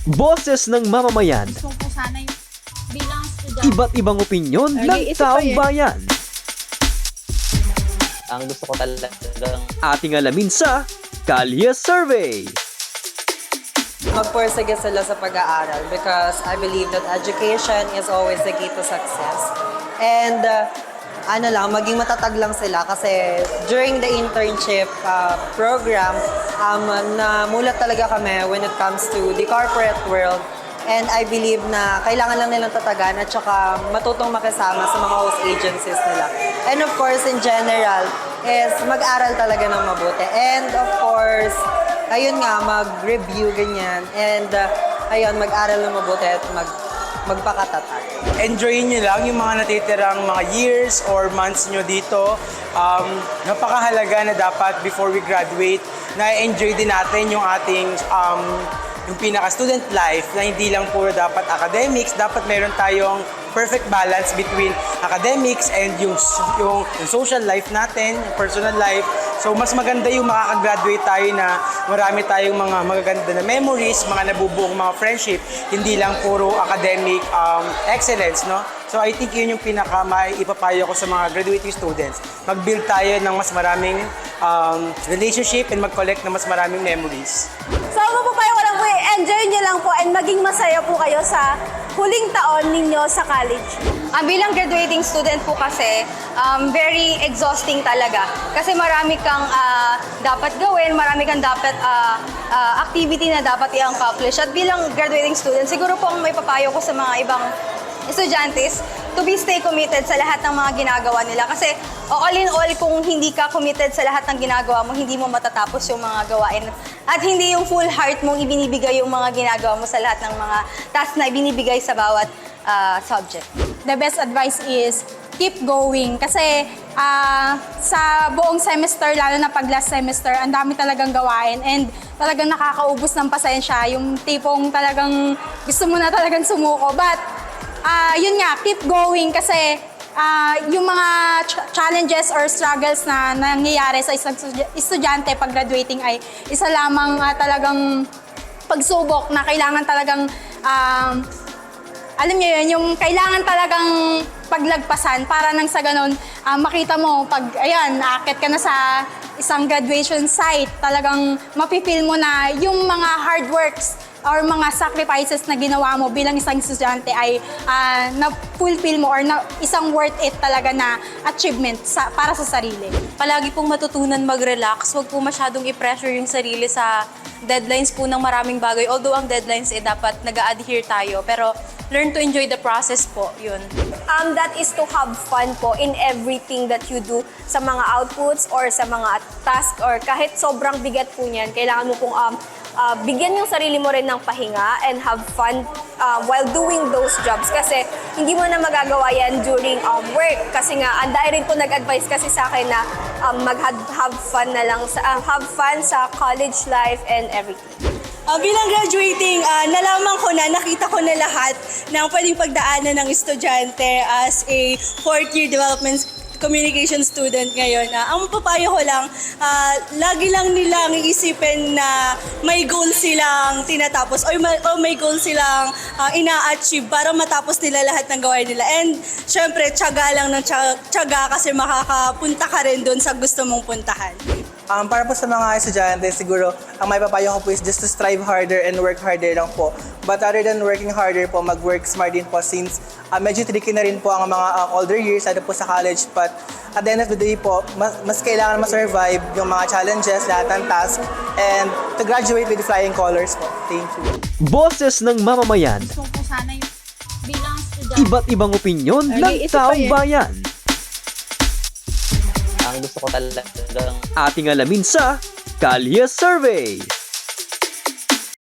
Boses ng mamamayan, Gusto ko sana yung bilang estudyante. iba't ibang opinyon ng taong bayan. Ang gusto ko talagang Ating alamin sa Kalye Survey. Magpursige sila sa pag-aaral because I believe that education is always the key to success. And maging matatag lang sila kasi during the internship program, namulat talaga kami when it comes to the corporate world. And I believe na kailangan lang nilang tatagan at saka matutong makisama sa mga host agencies nila. And of course, in general, is mag-aral talaga ng mabuti. And of course, ayun nga, mag-review, ganyan. And ayun, mag-aral ng mabuti at magpakatatag. Enjoyin nyo lang yung mga natitirang mga years or months nyo dito. Napakahalaga na dapat before we graduate, na-enjoy din natin yung ating yung pinaka-student life na hindi lang puro dapat academics, dapat meron tayong perfect balance between academics and yung social life natin, yung personal life. So mas maganda yung makakagraduate tayo na marami tayong mga magaganda na memories, mga nabubuong mga friendship, hindi lang puro academic excellence, no? So I think yun yung pinaka-maipapayo ko sa mga graduating students. Mag-build tayo ng mas maraming relationship and mag-collect ng mas maraming memories. So, mapapayo ko lang po, enjoy nyo lang po and maging masaya po kayo sa huling taon ninyo sa college. Bilang graduating student po kasi, very exhausting talaga. Kasi marami kang dapat gawin, marami kang dapat activity na dapat i-accomplish. At bilang graduating student, siguro po ang may papayo ko sa mga ibang estudyantes to stay committed sa lahat ng mga ginagawa nila. Kasi all in all, kung hindi ka committed sa lahat ng ginagawa mo, hindi mo matatapos yung mga gawain. At hindi yung full heart mong ibinibigay yung mga ginagawa mo sa lahat ng mga task na ibinibigay sa bawat subject. The best advice is keep going. Kasi sa buong semester, lalo na pag last semester, ang dami talagang gawain and talagang nakakaubos ng pasensya. Yung tipong talagang gusto mo na talagang sumuko. But yun nga, keep going kasi yung mga challenges or struggles na nangyayari sa isang estudyante pag graduating ay isa lamang talagang pagsubok na kailangan talagang alam niyo yun, yung kailangan talagang paglagpasan para nang sa ganun makita mo pag ayan, naakit ka na sa isang graduation site, talagang mapipil mo na yung mga hard works or mga sacrifices na ginawa mo bilang isang estudyante ay na-fulfill mo or isang worth it talaga na achievement para sa sarili. Palagi pong matutunan mag-relax, huwag po masyadong i-pressure yung sarili sa deadlines po ng maraming bagay. Although ang deadlines dapat nag-a-adhere tayo, pero learn to enjoy the process po, yun. That is to have fun po in everything that you do sa mga outputs or sa mga task or kahit sobrang bigat po niyan, kailangan mo pong bigyan yung sarili mo rin ng pahinga and have fun while doing those jobs kasi hindi mo na magagawa yan during work kasi nga ang dahil rin po nag-advise kasi sa akin na have fun na lang have fun sa college life and everything. Bilang graduating, nalaman ko na, nakita ko na lahat ng pwedeng pagdaanan ng estudyante as a fourth year development communication student ngayon. Ang papayo ko lang, lagi lang nilang iisipin na may goal silang tinatapos o may goal silang ina-achieve para matapos nila lahat ng gawain nila. And syempre, tiyaga lang ng tiyaga kasi makakapunta ka rin doon sa gusto mong puntahan. Para po sa mga estudyante, siguro, ang may papayo ko po is just to strive harder and work harder lang po. But other than working harder po, mag-work smart din po since medyo tricky na rin po ang mga older years, ano po sa college. But at the end of the day po, mas kailangan ma-survive yung mga challenges, lahat ng task, and to graduate with flying colors po. Thank you. Boses ng mamamayan, Gusto ko sana yung bilang estudyante. iba't ibang opinyon ng taong bayan. ang gusto ko talagang Ating alamin sa Kalye Survey.